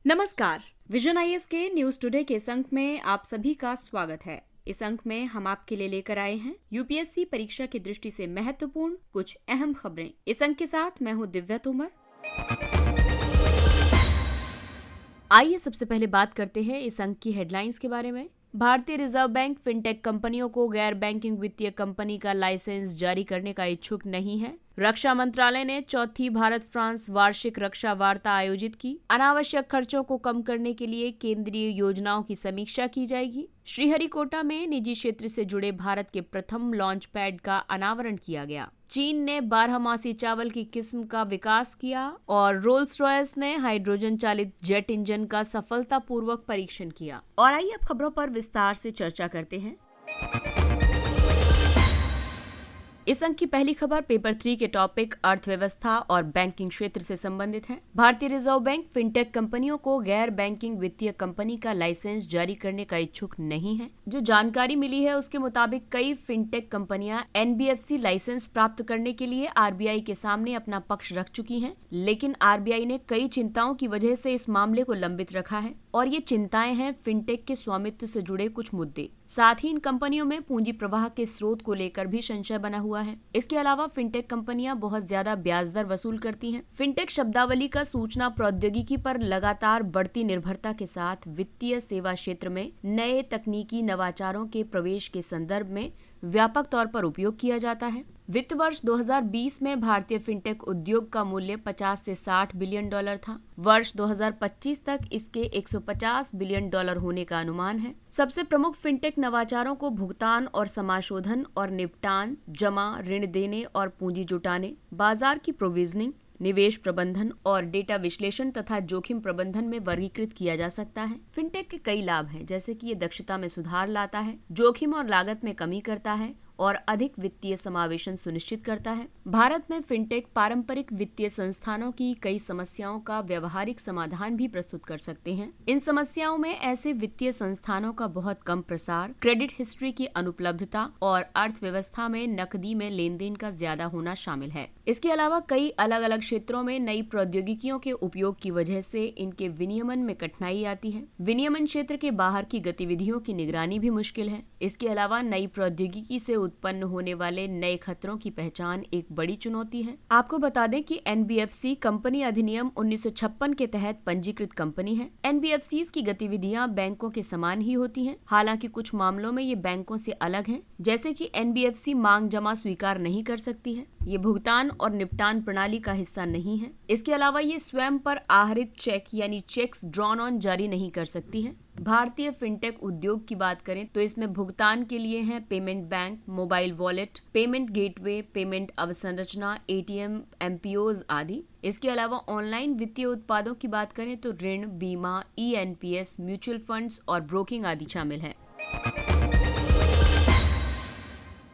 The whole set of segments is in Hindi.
नमस्कार। विजन आईएएस के न्यूज टुडे के इस अंक में आप सभी का स्वागत है। इस अंक में हम आपके लिए लेकर आए हैं यूपीएससी परीक्षा की दृष्टि से महत्वपूर्ण कुछ अहम खबरें। इस अंक के साथ मैं हूं दिव्या तोमर। आइए सबसे पहले बात करते हैं इस अंक की हेडलाइंस के बारे में। भारतीय रिजर्व बैंक फिनटेक कंपनियों को गैर बैंकिंग वित्तीय कंपनी का लाइसेंस जारी करने का इच्छुक नहीं है। रक्षा मंत्रालय ने चौथी भारत फ्रांस वार्षिक रक्षा वार्ता आयोजित की। अनावश्यक खर्चों को कम करने के लिए केंद्रीय योजनाओं की समीक्षा की जाएगी। श्रीहरिकोटा में निजी क्षेत्र से जुड़े भारत के प्रथम लॉन्च पैड का अनावरण किया गया। चीन ने 12मासी चावल की किस्म का विकास किया और रोल्स रॉयस ने हाइड्रोजन चालित जेट इंजन का सफलतापूर्वक परीक्षण किया। और आइए अब खबरों पर विस्तार से चर्चा करते हैं। इस अंक की पहली खबर पेपर 3 के टॉपिक अर्थव्यवस्था और बैंकिंग क्षेत्र से संबंधित है। भारतीय रिजर्व बैंक फिनटेक कंपनियों को गैर बैंकिंग वित्तीय कंपनी का लाइसेंस जारी करने का इच्छुक नहीं है। जो जानकारी मिली है उसके मुताबिक कई फिनटेक कंपनियां एनबीएफसी लाइसेंस प्राप्त करने के लिए आरबीआई के सामने अपना पक्ष रख चुकी हैं, लेकिन आरबीआई ने कई चिंताओं की वजह से इस मामले को लंबित रखा है और ये चिंताएं हैं फिनटेक के स्वामित्व से जुड़े कुछ मुद्दे। साथ ही इन कंपनियों में पूंजी प्रवाह के स्रोत को लेकर भी संशय बना हुआ है। इसके अलावा फिनटेक कंपनियां बहुत ज्यादा ब्याज दर वसूल करती हैं। फिनटेक शब्दावली का सूचना प्रौद्योगिकी पर लगातार बढ़ती निर्भरता के साथ वित्तीय सेवा क्षेत्र में नए तकनीकी नवाचारों के प्रवेश के संदर्भ में व्यापक तौर पर उपयोग किया जाता है। वित्त वर्ष 2020 में भारतीय फिनटेक उद्योग का मूल्य 50 से 60 बिलियन डॉलर था। वर्ष 2025 तक इसके 150 बिलियन डॉलर होने का अनुमान है। सबसे प्रमुख फिनटेक नवाचारों को भुगतान और समाशोधन और निपटान, जमा, ऋण देने और पूंजी जुटाने, बाजार की प्रोविजनिंग, निवेश प्रबंधन और डेटा विश्लेषण तथा जोखिम प्रबंधन में वर्गीकृत किया जा सकता है। फिनटेक के कई लाभ हैं, जैसे कि ये दक्षता में सुधार लाता है, जोखिम और लागत में कमी करता है और अधिक वित्तीय समावेशन सुनिश्चित करता है। भारत में फिनटेक पारंपरिक वित्तीय संस्थानों की कई समस्याओं का व्यवहारिक समाधान भी प्रस्तुत कर सकते हैं। इन समस्याओं में ऐसे वित्तीय संस्थानों का बहुत कम प्रसार, क्रेडिट हिस्ट्री की अनुपलब्धता और अर्थव्यवस्था में नकदी में लेन देन का ज्यादा होना शामिल है। इसके अलावा कई अलग अलग क्षेत्रों में नई प्रौद्योगिकियों के उपयोग की वजह से इनके विनियमन में कठिनाई आती है। विनियमन क्षेत्र के बाहर की गतिविधियों की निगरानी भी मुश्किल है। इसके अलावा नई प्रौद्योगिकी से उत्पन्न होने वाले नए खतरों की पहचान एक बड़ी चुनौती है। आपको बता दें कि एनबीएफसी कंपनी अधिनियम 1956 के तहत पंजीकृत कंपनी है। एनबीएफसीज की गतिविधियां बैंकों के समान ही होती हैं, हालांकि कुछ मामलों में ये बैंकों से अलग हैं, जैसे कि एनबीएफसी मांग जमा स्वीकार नहीं कर सकती है। ये भुगतान और निपटान प्रणाली का हिस्सा नहीं है। इसके अलावा ये स्वयं पर आहरित चेक यानी चेक्स ड्रॉन ऑन जारी नहीं कर सकती है। भारतीय फिनटेक उद्योग की बात करें तो इसमें भुगतान के लिए हैं payment bank, mobile wallet, payment gateway, payment अवसंरचना, एटीएम, एमपीओज आदि। इसके अलावा ऑनलाइन वित्तीय उत्पादों की बात करें तो ऋण, बीमा, ईएनपीएस, म्यूचुअल फंड्स और ब्रोकिंग आदि शामिल है।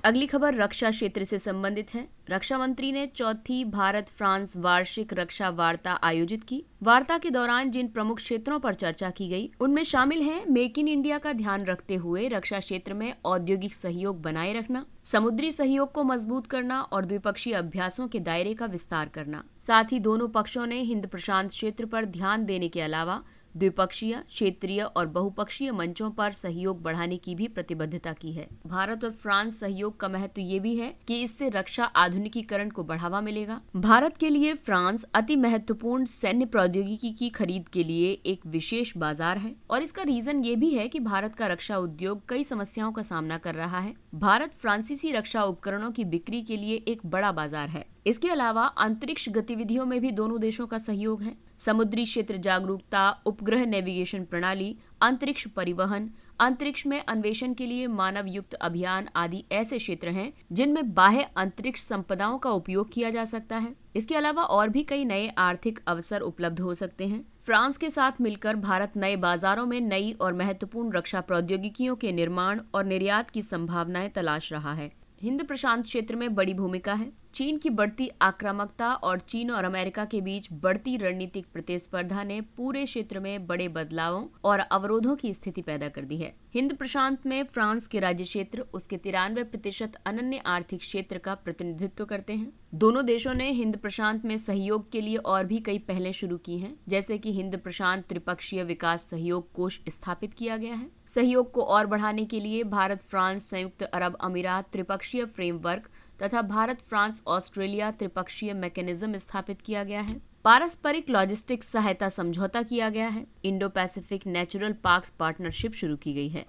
अगली खबर रक्षा क्षेत्र से संबंधित है। रक्षा मंत्री ने चौथी भारत फ्रांस वार्षिक रक्षा वार्ता आयोजित की। वार्ता के दौरान जिन प्रमुख क्षेत्रों पर चर्चा की गई उनमें शामिल हैं मेक इन इंडिया का ध्यान रखते हुए रक्षा क्षेत्र में औद्योगिक सहयोग बनाए रखना, समुद्री सहयोग को मजबूत करना और द्विपक्षीय अभ्यासों के दायरे का विस्तार करना। साथ ही दोनों पक्षों ने हिंद प्रशांत क्षेत्र पर ध्यान देने के अलावा द्विपक्षीय, क्षेत्रीय और बहुपक्षीय मंचों पर सहयोग बढ़ाने की भी प्रतिबद्धता की है। भारत और फ्रांस सहयोग का महत्व ये भी है कि इससे रक्षा आधुनिकीकरण को बढ़ावा मिलेगा। भारत के लिए फ्रांस अति महत्वपूर्ण सैन्य प्रौद्योगिकी की खरीद के लिए एक विशेष बाजार है और इसका रीजन ये भी है कि भारत का रक्षा उद्योग कई समस्याओं का सामना कर रहा है। भारत फ्रांसीसी रक्षा उपकरणों की बिक्री के लिए एक बड़ा बाजार है। इसके अलावा अंतरिक्ष गतिविधियों में भी दोनों देशों का सहयोग है। समुद्री क्षेत्र जागरूकता, उपग्रह नेविगेशन प्रणाली, अंतरिक्ष परिवहन, अंतरिक्ष में अन्वेषण के लिए मानव युक्त अभियान आदि ऐसे क्षेत्र हैं जिनमें बाह्य अंतरिक्ष संपदाओं का उपयोग किया जा सकता है। इसके अलावा और भी कई नए आर्थिक अवसर उपलब्ध हो सकते हैं। फ्रांस के साथ मिलकर भारत नए बाजारों में नई और महत्वपूर्ण रक्षा प्रौद्योगिकियों के निर्माण और निर्यात की संभावनाएं तलाश रहा है। हिंद प्रशांत क्षेत्र में बड़ी भूमिका है। चीन की बढ़ती आक्रामकता और चीन और अमेरिका के बीच बढ़ती रणनीतिक प्रतिस्पर्धा ने पूरे क्षेत्र में बड़े बदलावों और अवरोधों की स्थिति पैदा कर दी है। हिंद प्रशांत में फ्रांस के राज्य क्षेत्र उसके 93% अनन्य आर्थिक क्षेत्र का प्रतिनिधित्व करते हैं। दोनों देशों ने हिंद प्रशांत में सहयोग के लिए और भी कई पहलें शुरू की हैं, जैसे कि हिंद प्रशांत त्रिपक्षीय विकास सहयोग कोष स्थापित किया गया है। सहयोग को और बढ़ाने के लिए भारत फ्रांस संयुक्त अरब अमीरात त्रिपक्षीय फ्रेमवर्क तथा भारत फ्रांस ऑस्ट्रेलिया त्रिपक्षीय मैकेनिज्म स्थापित किया गया है। पारस्परिक लॉजिस्टिक्स सहायता समझौता किया गया है। Indo Pacific natural parks partnership शुरू की गई है।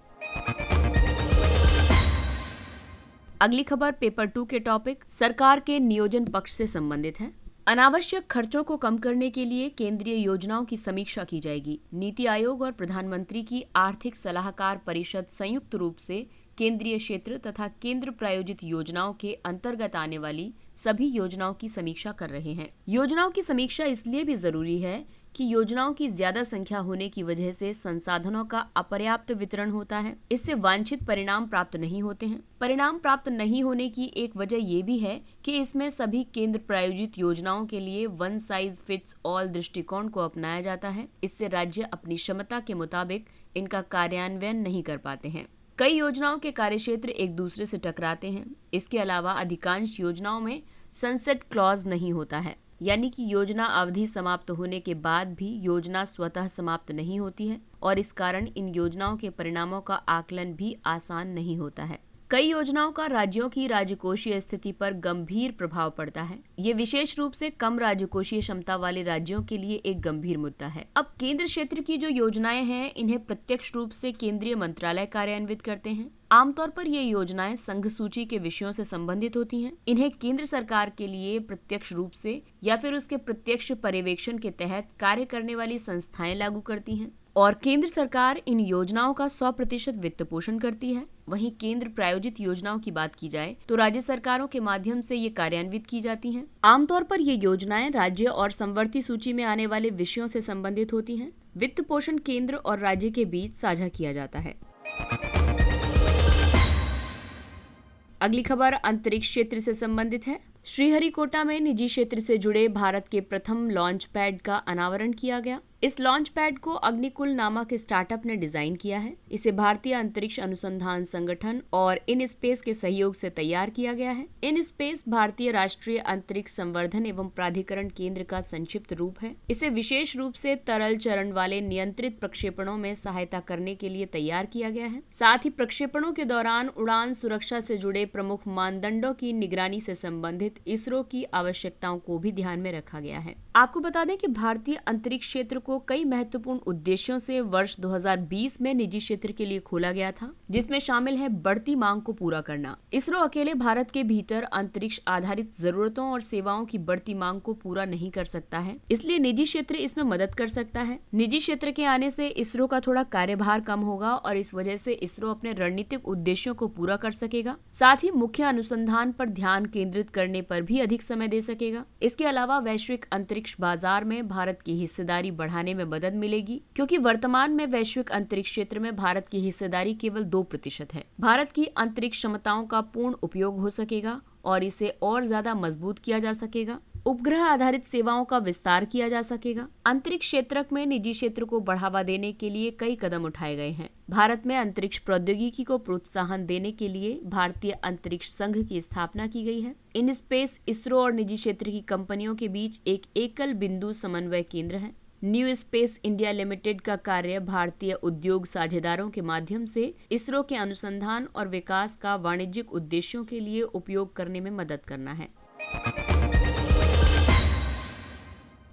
अगली खबर पेपर 2 के टॉपिक सरकार के नियोजन पक्ष से संबंधित है। अनावश्यक खर्चों को कम करने के लिए केंद्रीय योजनाओं की समीक्षा की जाएगी। नीति आयोग और प्रधानमंत्री की आर्थिक सलाहकार परिषद संयुक्त रूप से केंद्रीय क्षेत्र तथा केंद्र प्रायोजित योजनाओं के अंतर्गत आने वाली सभी योजनाओं की समीक्षा कर रहे हैं। योजनाओं की समीक्षा इसलिए भी जरूरी है कि योजनाओं की ज्यादा संख्या होने की वजह से संसाधनों का अपर्याप्त वितरण होता है। इससे वांछित परिणाम प्राप्त नहीं होते हैं। परिणाम प्राप्त नहीं होने की एक वजह ये भी है कि इसमें सभी केंद्र प्रायोजित योजनाओं के लिए वन साइज फिट्स ऑल दृष्टिकोण को अपनाया जाता है। इससे राज्य अपनी क्षमता के मुताबिक इनका कार्यान्वयन नहीं कर पाते हैं। कई योजनाओं के कार्यक्षेत्र एक दूसरे से टकराते हैं। इसके अलावा अधिकांश योजनाओं में सनसेट क्लॉज नहीं होता है, यानी कि योजना अवधि समाप्त होने के बाद भी योजना स्वतः समाप्त नहीं होती है और इस कारण इन योजनाओं के परिणामों का आकलन भी आसान नहीं होता है। कई योजनाओं का राज्यों की राजकोषीय स्थिति पर गंभीर प्रभाव पड़ता है। ये विशेष रूप से कम राजकोषीय क्षमता वाले राज्यों के लिए एक गंभीर मुद्दा है। अब केंद्र क्षेत्र की जो योजनाएं हैं, इन्हें प्रत्यक्ष रूप से केंद्रीय मंत्रालय कार्यान्वित करते हैं। आमतौर पर ये योजनाएं संघ सूची के विषयों से संबंधित होती हैं। इन्हें केंद्र सरकार के लिए प्रत्यक्ष रूप से या फिर उसके प्रत्यक्ष पर्यवेक्षण के तहत कार्य करने वाली संस्थाएं लागू करती हैं और केंद्र सरकार इन योजनाओं का 100% वित्त पोषण करती है। वहीं केंद्र प्रायोजित योजनाओं की बात की जाए तो राज्य सरकारों के माध्यम से ये कार्यान्वित की जाती हैं। आमतौर पर ये योजनाएं राज्य और समवर्ती सूची में आने वाले विषयों से संबंधित होती हैं। वित्त पोषण केंद्र और राज्य के बीच साझा किया जाता है। अगली खबर अंतरिक्ष क्षेत्र से संबंधित है। श्रीहरिकोटा में निजी क्षेत्र से जुड़े भारत के प्रथम लॉन्च पैड का अनावरण किया गया। इस लॉन्च पैड को अग्निकुल नामक स्टार्टअप ने डिजाइन किया है। इसे भारतीय अंतरिक्ष अनुसंधान संगठन और इन स्पेस के सहयोग से तैयार किया गया है। इन स्पेस भारतीय राष्ट्रीय अंतरिक्ष संवर्धन एवं प्राधिकरण केंद्र का संक्षिप्त रूप है। इसे विशेष रूप से तरल चरण वाले नियंत्रित प्रक्षेपणों में सहायता करने के लिए तैयार किया गया है। साथ ही प्रक्षेपणों के दौरान उड़ान सुरक्षा से जुड़े प्रमुख मानदंडों की निगरानी से संबंधित इसरो की आवश्यकताओं को भी ध्यान में रखा गया है। आपको बता दें कि भारतीय अंतरिक्ष क्षेत्र को कई महत्वपूर्ण उद्देश्यों से वर्ष 2020 में निजी क्षेत्र के लिए खोला गया था, जिसमें शामिल है बढ़ती मांग को पूरा करना। इसरो अकेले भारत के भीतर अंतरिक्ष आधारित जरूरतों और सेवाओं की बढ़ती मांग को पूरा नहीं कर सकता है, इसलिए निजी क्षेत्र इसमें मदद कर सकता है। निजी क्षेत्र के आने से इसरो का थोड़ा कार्यभार कम होगा और इस वजह से इसरो अपने रणनीतिक उद्देश्यों को पूरा कर सकेगा। साथ ही मुख्य अनुसंधान पर ध्यान केंद्रित करने पर भी अधिक समय दे सकेगा। इसके अलावा वैश्विक अंतरिक्ष बाजार में भारत की हिस्सेदारी बढ़ाने में मदद मिलेगी, क्योंकि वर्तमान में वैश्विक अंतरिक्ष क्षेत्र में भारत की हिस्सेदारी केवल 2% है। भारत की अंतरिक्ष क्षमताओं का पूर्ण उपयोग हो सकेगा और इसे और ज्यादा मजबूत किया जा सकेगा। उपग्रह आधारित सेवाओं का विस्तार किया जा सकेगा। अंतरिक्ष क्षेत्र में निजी क्षेत्र को बढ़ावा देने के लिए कई कदम उठाए गए हैं। भारत में अंतरिक्ष प्रौद्योगिकी को प्रोत्साहन देने के लिए भारतीय अंतरिक्ष संघ की स्थापना की गई है। इन स्पेस इसरो और निजी क्षेत्र की कंपनियों के बीच एक एकल बिंदु समन्वय केंद्र है। न्यू स्पेस इंडिया लिमिटेड का कार्य भारतीय उद्योग साझेदारों के माध्यम से इसरो के अनुसंधान और विकास का वाणिज्यिक उद्देश्यों के लिए उपयोग करने में मदद करना है।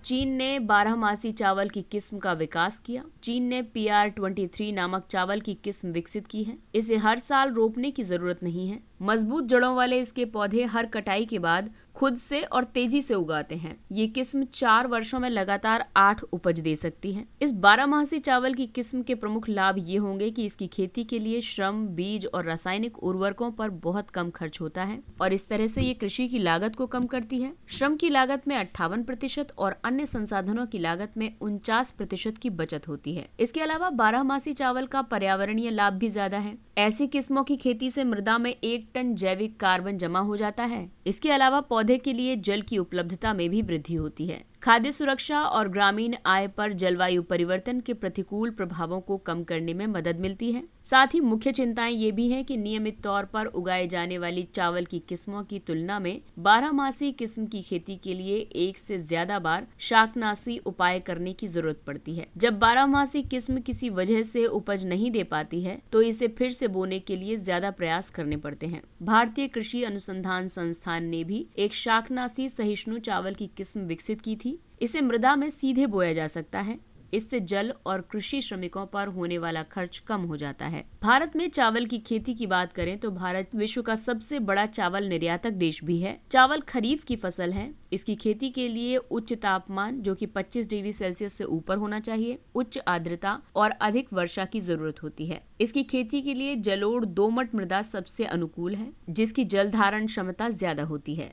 चीन ने 12मासी चावल की किस्म का विकास किया। चीन ने PR-23 नामक चावल की किस्म विकसित की है। इसे हर साल रोपने की जरूरत नहीं है। मजबूत जड़ों वाले इसके पौधे हर कटाई के बाद खुद से और तेजी से उगाते हैं। ये किस्म 4 वर्षों में लगातार 8 उपज दे सकती है। इस 12मासी चावल की किस्म के प्रमुख लाभ ये होंगे कि इसकी खेती के लिए श्रम, बीज और रासायनिक उर्वरकों पर बहुत कम खर्च होता है और इस तरह से ये कृषि की लागत को कम करती है। श्रम की लागत में 58% और अन्य संसाधनों की लागत में 49% की बचत होती है। इसके अलावा 12मासी चावल का पर्यावरणीय लाभ भी ज्यादा है। ऐसी किस्मों की खेती से मृदा में 1 टन जैविक कार्बन जमा हो जाता है। इसके अलावा पौधे के लिए जल की उपलब्धता में भी वृद्धि होती है। खाद्य सुरक्षा और ग्रामीण आय पर जलवायु परिवर्तन के प्रतिकूल प्रभावों को कम करने में मदद मिलती है। साथ ही मुख्य चिंताएं ये भी हैं कि नियमित तौर पर उगाए जाने वाली चावल की किस्मों की तुलना में 12मासी किस्म की खेती के लिए एक से ज्यादा बार शाकनाशी उपाय करने की जरूरत पड़ती है। जब 12मासी किस्म किसी वजह से उपज नहीं दे पाती है तो इसे फिर से बोने के लिए ज्यादा प्रयास करने पड़ते हैं। भारतीय कृषि अनुसंधान संस्थान ने भी एक शाकनाशी सहिष्णु चावल की किस्म विकसित की थी। इसे मृदा में सीधे बोया जा सकता है। इससे जल और कृषि श्रमिकों पर होने वाला खर्च कम हो जाता है। भारत में चावल की खेती की बात करें तो भारत विश्व का सबसे बड़ा चावल निर्यातक देश भी है। चावल खरीफ की फसल है। इसकी खेती के लिए उच्च तापमान जो कि 25 डिग्री सेल्सियस से ऊपर होना चाहिए, उच्च आर्द्रता और अधिक वर्षा की जरूरत होती है। इसकी खेती के लिए जलोढ़ दोमट मृदा सबसे अनुकूल है, जिसकी जल धारण क्षमता ज्यादा होती है।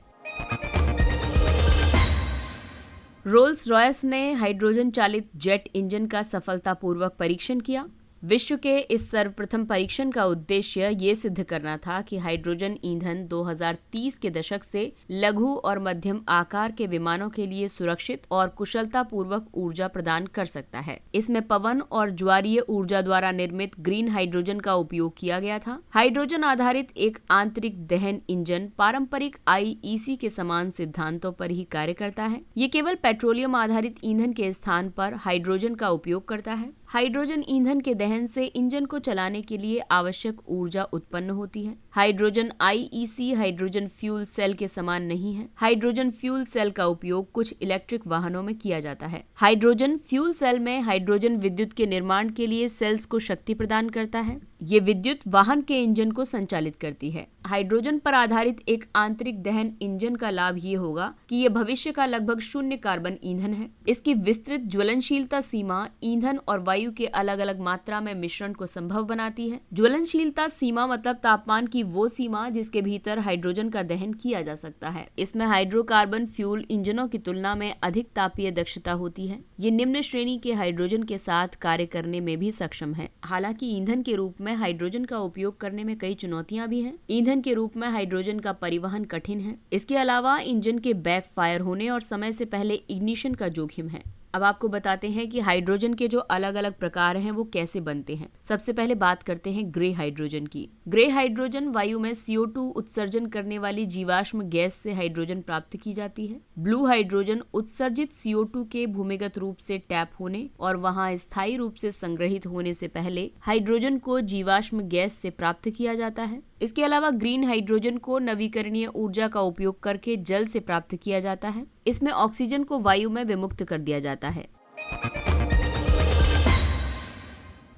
रोल्स रॉयस ने हाइड्रोजन चालित जेट इंजन का सफलतापूर्वक परीक्षण किया। विश्व के इस सर्वप्रथम परीक्षण का उद्देश्य ये सिद्ध करना था कि हाइड्रोजन ईंधन 2030 के दशक से लघु और मध्यम आकार के विमानों के लिए सुरक्षित और कुशलतापूर्वक ऊर्जा प्रदान कर सकता है। इसमें पवन और ज्वारीय ऊर्जा द्वारा निर्मित ग्रीन हाइड्रोजन का उपयोग किया गया था। हाइड्रोजन आधारित एक आंतरिक दहन इंजन पारंपरिक IEC के समान सिद्धांतों पर ही कार्य करता है। ये केवल पेट्रोलियम आधारित ईंधन के स्थान पर हाइड्रोजन का उपयोग करता है। हाइड्रोजन ईंधन के दहन से इंजन को चलाने के लिए आवश्यक ऊर्जा उत्पन्न होती है। Hydrogen IEC hydrogen fuel cell के समान नहीं है। हाइड्रोजन फ्यूल सेल का उपयोग कुछ इलेक्ट्रिक वाहनों में किया जाता है। हाइड्रोजन फ्यूल सेल में हाइड्रोजन विद्युत के निर्माण के लिए सेल्स को शक्ति प्रदान करता है। ये विद्युत वाहन के इंजन को संचालित करती है। हाइड्रोजन पर आधारित एक आंतरिक दहन इंजन का लाभ ये होगा कि ये भविष्य का लगभग शून्य कार्बन ईंधन है। इसकी विस्तृत ज्वलनशीलता सीमा ईंधन और वायु के अलग अलग मात्रा में मिश्रण को संभव बनाती है। ज्वलनशीलता सीमा मतलब तापमान की वो सीमा जिसके भीतर हाइड्रोजन का दहन किया जा सकता है। इसमें हाइड्रोकार्बन फ्यूल इंजनों की तुलना में अधिक तापीय दक्षता होती है। ये निम्न श्रेणी के हाइड्रोजन के साथ कार्य करने में भी सक्षम है। हालांकि ईंधन के रूप में हाइड्रोजन का उपयोग करने में कई चुनौतियां भी हैं। ईंधन के रूप में हाइड्रोजन का परिवहन कठिन है। इसके अलावा इंजन के बैक फायर होने और समय से पहले इग्निशन का जोखिम है। अब आपको बताते हैं कि हाइड्रोजन के जो अलग अलग प्रकार हैं वो कैसे बनते हैं। सबसे पहले बात करते हैं ग्रे हाइड्रोजन की। ग्रे हाइड्रोजन वायु में CO2 उत्सर्जन करने वाली जीवाश्म गैस से हाइड्रोजन प्राप्त की जाती है। ब्लू हाइड्रोजन उत्सर्जित CO2 के भूमिगत रूप से टैप होने और वहां स्थायी रूप से संग्रहित होने से पहले हाइड्रोजन को जीवाश्म गैस से प्राप्त किया जाता है। इसके अलावा ग्रीन हाइड्रोजन को नवीकरणीय ऊर्जा का उपयोग करके जल से प्राप्त किया जाता है। इसमें ऑक्सीजन को वायु में विमुक्त कर दिया जाता है।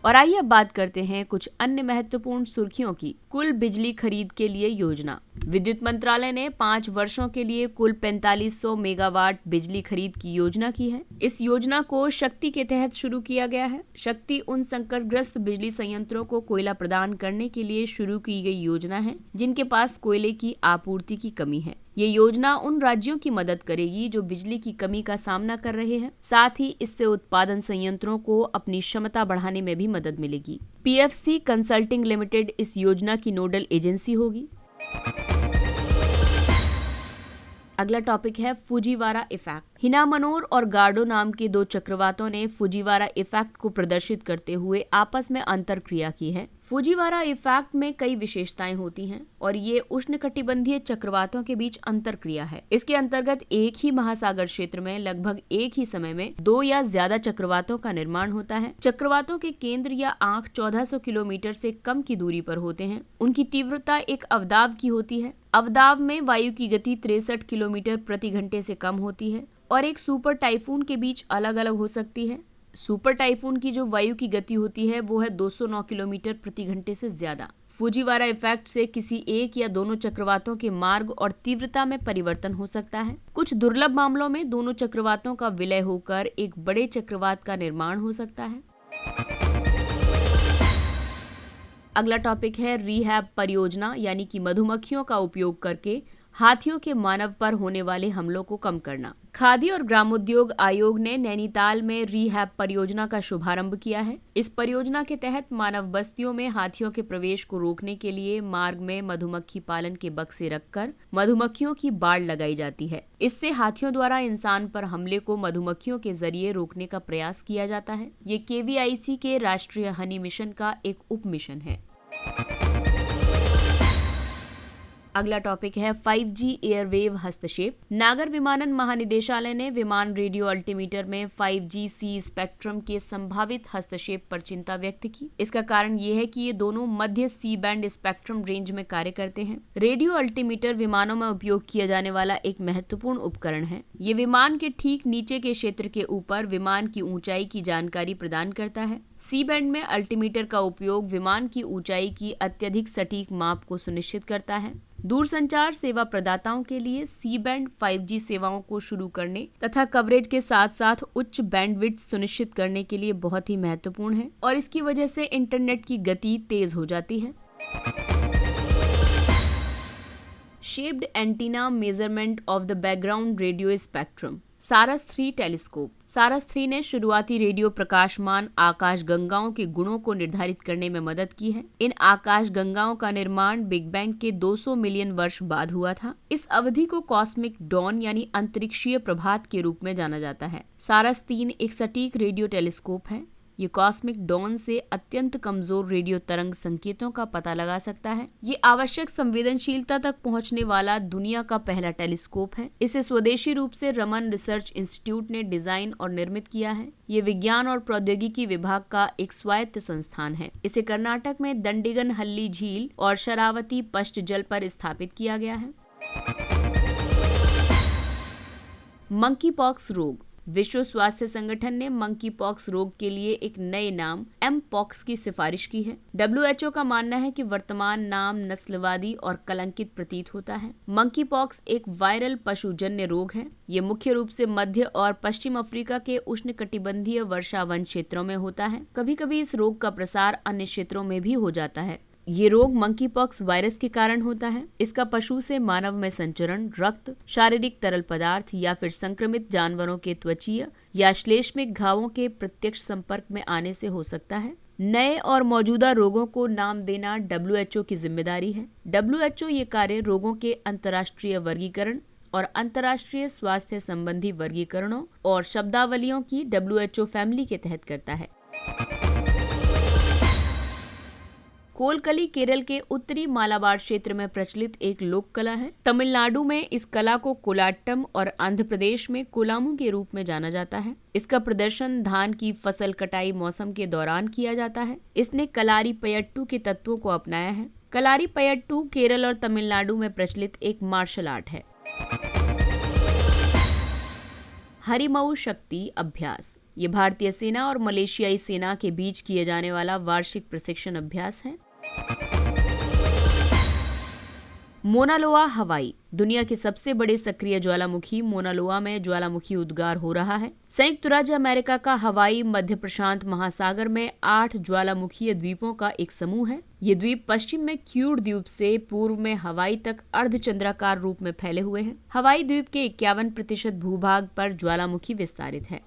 और आइए अब बात करते हैं कुछ अन्य महत्वपूर्ण सुर्खियों की। कुल बिजली खरीद के लिए योजना। विद्युत मंत्रालय ने 5 वर्षों के लिए कुल 4500 मेगावाट बिजली खरीद की योजना की है। इस योजना को शक्ति के तहत शुरू किया गया है। शक्ति उन संकटग्रस्त बिजली संयंत्रों को कोयला प्रदान करने के लिए शुरू की गई योजना है जिनके पास कोयले की आपूर्ति की कमी है। ये योजना उन राज्यों की मदद करेगी जो बिजली की कमी का सामना कर रहे हैं। साथ ही इससे उत्पादन संयंत्रों को अपनी क्षमता बढ़ाने में भी मदद मिलेगी। PFC कंसल्टिंग लिमिटेड इस योजना की नोडल एजेंसी होगी। अगला टॉपिक है फुजीवारा इफेक्ट। हिनामनोर और गार्डो नाम के 2 चक्रवातों ने फुजीवारा इफेक्ट को प्रदर्शित करते हुए आपस में अंतरक्रिया की है। फुजीवारा इफेक्ट में कई विशेषताएं होती हैं और ये उष्णकटिबंधीय चक्रवातों के बीच अंतरक्रिया है। इसके अंतर्गत एक ही महासागर क्षेत्र में लगभग एक ही समय में 2 या ज्यादा चक्रवातों का निर्माण होता है। चक्रवातों के केंद्र या आंख 1400 किलोमीटर से कम की दूरी पर होते हैं। उनकी तीव्रता एक अवदाब की होती है। अवदाब में वायु की गति 63 किलोमीटर प्रति घंटे से कम होती है और एक सुपर टाइफून के बीच अलग अलग हो सकती है। सुपर टाइफून की जो वायु की गति होती है वो है 209 किलोमीटर प्रति घंटे से ज्यादा। फुजीवारा इफेक्ट से किसी एक या दोनों चक्रवातों के मार्ग और तीव्रता में परिवर्तन हो सकता है। कुछ दुर्लभ मामलों में दोनों चक्रवातों का विलय होकर एक बड़े चक्रवात का निर्माण हो सकता है। अगला टॉपिक है रिहैब परियोजना, यानी कि मधुमक्खियों का उपयोग करके हाथियों के मानव पर होने वाले हमलों को कम करना। खादी और ग्रामोद्योग आयोग ने नैनीताल में रीहैब परियोजना का शुभारंभ किया है। इस परियोजना के तहत मानव बस्तियों में हाथियों के प्रवेश को रोकने के लिए मार्ग में मधुमक्खी पालन के बक्से रखकर मधुमक्खियों की बाड़ लगाई जाती है। इससे हाथियों द्वारा इंसान पर हमले को मधुमक्खियों के जरिए रोकने का प्रयास किया जाता है। ये KVIC के राष्ट्रीय हनी मिशन का एक उप मिशन है। अगला टॉपिक है 5G एयरवेव हस्तक्षेप। नागर विमानन महानिदेशालय ने विमान रेडियो अल्टीमीटर में 5G-C स्पेक्ट्रम के संभावित हस्तक्षेप पर चिंता व्यक्त की। इसका कारण ये है कि ये दोनों मध्य सी बैंड स्पेक्ट्रम रेंज में कार्य करते हैं। रेडियो अल्टीमीटर विमानों में उपयोग किया जाने वाला एक महत्वपूर्ण उपकरण है। ये विमान के ठीक नीचे के क्षेत्र के ऊपर विमान की ऊंचाई की जानकारी प्रदान करता है। सी बैंड में अल्टीमीटर का उपयोग विमान की ऊंचाई की अत्यधिक सटीक माप को सुनिश्चित करता है। दूरसंचार सेवा प्रदाताओं के लिए सी बैंड 5G सेवाओं को शुरू करने तथा कवरेज के साथ साथ उच्च बैंडविड्थ सुनिश्चित करने के लिए बहुत ही महत्वपूर्ण है और इसकी वजह से इंटरनेट की गति तेज हो जाती है। Shaped antenna measurement of the background radio spectrum. सारस-3 टेलीस्कोप। सारस-3 ने शुरुआती रेडियो प्रकाशमान आकाश गंगाओं के गुणों को निर्धारित करने में मदद की है। इन आकाश गंगाओं का निर्माण बिग बैंग के 200 मिलियन वर्ष बाद हुआ था। इस अवधि को कॉस्मिक डॉन यानी अंतरिक्षीय प्रभात के रूप में जाना जाता है। सारस-3 एक सटीक रेडियो टेलीस्कोप है। ये कॉस्मिक डॉन से अत्यंत कमजोर रेडियो तरंग संकेतों का पता लगा सकता है। ये आवश्यक संवेदनशीलता तक पहुंचने वाला दुनिया का पहला टेलीस्कोप है। इसे स्वदेशी रूप से रमन रिसर्च इंस्टीट्यूट ने डिजाइन और निर्मित किया है। ये विज्ञान और प्रौद्योगिकी विभाग का एक स्वायत्त संस्थान है। इसे कर्नाटक में दंडिगनहल्ली झील और शरावती पश्च जल पर स्थापित किया गया है। मंकी पॉक्स रोग। विश्व स्वास्थ्य संगठन ने मंकी पॉक्स रोग के लिए एक नए नाम एमपॉक्स की सिफारिश की है। WHO का मानना है कि वर्तमान नाम नस्लवादी और कलंकित प्रतीत होता है। मंकी पॉक्स एक वायरल पशुजन्य रोग है। ये मुख्य रूप से मध्य और पश्चिम अफ्रीका के उष्णकटिबंधीय वर्षावन क्षेत्रों में होता है। कभी कभी इस रोग का प्रसार अन्य क्षेत्रों में भी हो जाता है। ये रोग मंकी पॉक्स वायरस के कारण होता है। इसका पशु से मानव में संचरण, रक्त, शारीरिक तरल पदार्थ या फिर संक्रमित जानवरों के त्वचीय या श्लेष्मिक घावों के प्रत्यक्ष संपर्क में आने से हो सकता है। नए और मौजूदा रोगों को नाम देना WHO की जिम्मेदारी है। WHO ये कार्य रोगों के अंतर्राष्ट्रीय वर्गीकरण और अंतर्राष्ट्रीय स्वास्थ्य संबंधी वर्गीकरणों और शब्दावलियों की WHO फैमिली के तहत करता है। कोलकली केरल के उत्तरी मालाबार क्षेत्र में प्रचलित एक लोक कला है। तमिलनाडु में इस कला को कोलाट्टम और आंध्र प्रदेश में कोलामू के रूप में जाना जाता है। इसका प्रदर्शन धान की फसल कटाई मौसम के दौरान किया जाता है। इसने कलारी पयट्टू के तत्वों को अपनाया है। कलारी पयट्टू केरल और तमिलनाडु में प्रचलित एक मार्शल आर्ट है। हरिमऊ शक्ति अभ्यास। ये भारतीय सेना और मलेशियाई सेना के बीच किए जाने वाला वार्षिक प्रशिक्षण अभ्यास है। मोना लोआ हवाई। दुनिया के सबसे बड़े सक्रिय ज्वालामुखी मोना लोआ में ज्वालामुखी उद्गार हो रहा है। संयुक्त राज्य अमेरिका का हवाई मध्य प्रशांत महासागर में 8 ज्वालामुखीय द्वीपों का एक समूह है। ये द्वीप पश्चिम में क्यूड द्वीप से पूर्व में हवाई तक अर्धचंद्राकार रूप में फैले हुए हैं। हवाई द्वीप के 51% भूभाग पर ज्वालामुखी विस्तारित है।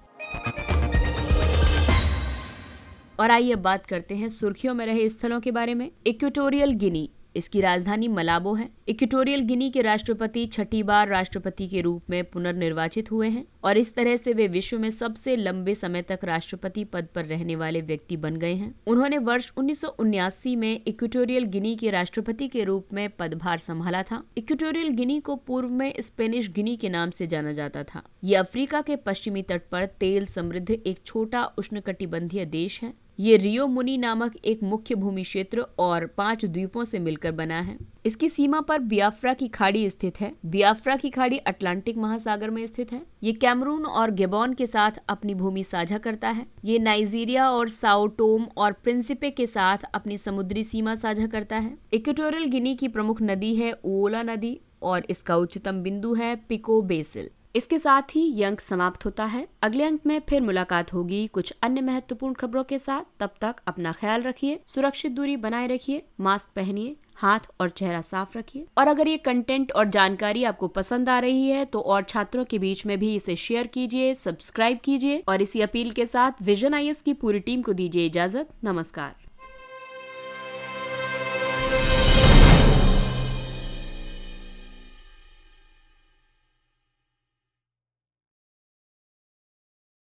और आइए बात करते हैं सुर्खियों में रहे स्थलों के बारे में। इक्वेटोरियल गिनी, इसकी राजधानी मलाबो है। इक्वेटोरियल गिनी के राष्ट्रपति 6ठी बार राष्ट्रपति के रूप में पुनर्निर्वाचित हुए हैं और इस तरह से वे विश्व में सबसे लंबे समय तक राष्ट्रपति पद पर रहने वाले व्यक्ति बन गए हैं। उन्होंने वर्ष 1979 में इक्वेटोरियल गिनी के राष्ट्रपति के रूप में पदभार संभाला था। इक्वेटोरियल गिनी को पूर्व में स्पेनिश गिनी के नाम से जाना जाता था। ये अफ्रीका के पश्चिमी तट पर तेल समृद्ध एक छोटा उष्णकटिबंधीय देश है। ये रियो मुनी नामक एक मुख्य भूमि क्षेत्र और 5 द्वीपों से मिलकर बना है। इसकी सीमा पर बियाफ्रा की खाड़ी स्थित है। बियाफ्रा की खाड़ी अटलांटिक महासागर में स्थित है। ये कैमरून और गेबॉन के साथ अपनी भूमि साझा करता है। ये नाइजीरिया और साओ टोम और प्रिंसिपे के साथ अपनी समुद्री सीमा साझा करता है। इक्वेटोरियल गिनी की प्रमुख नदी है उओला नदी और इसका उच्चतम बिंदु है पिको बेसिल। इसके साथ ही ये अंक समाप्त होता है। अगले अंक में फिर मुलाकात होगी कुछ अन्य महत्वपूर्ण खबरों के साथ। तब तक अपना ख्याल रखिए, सुरक्षित दूरी बनाए रखिए, मास्क पहनिए, हाथ और चेहरा साफ रखिए। और अगर ये कंटेंट और जानकारी आपको पसंद आ रही है तो और छात्रों के बीच में भी इसे शेयर कीजिए, सब्सक्राइब कीजिए और इसी अपील के साथ विजन आईएएस की पूरी टीम को दीजिए इजाजत। नमस्कार।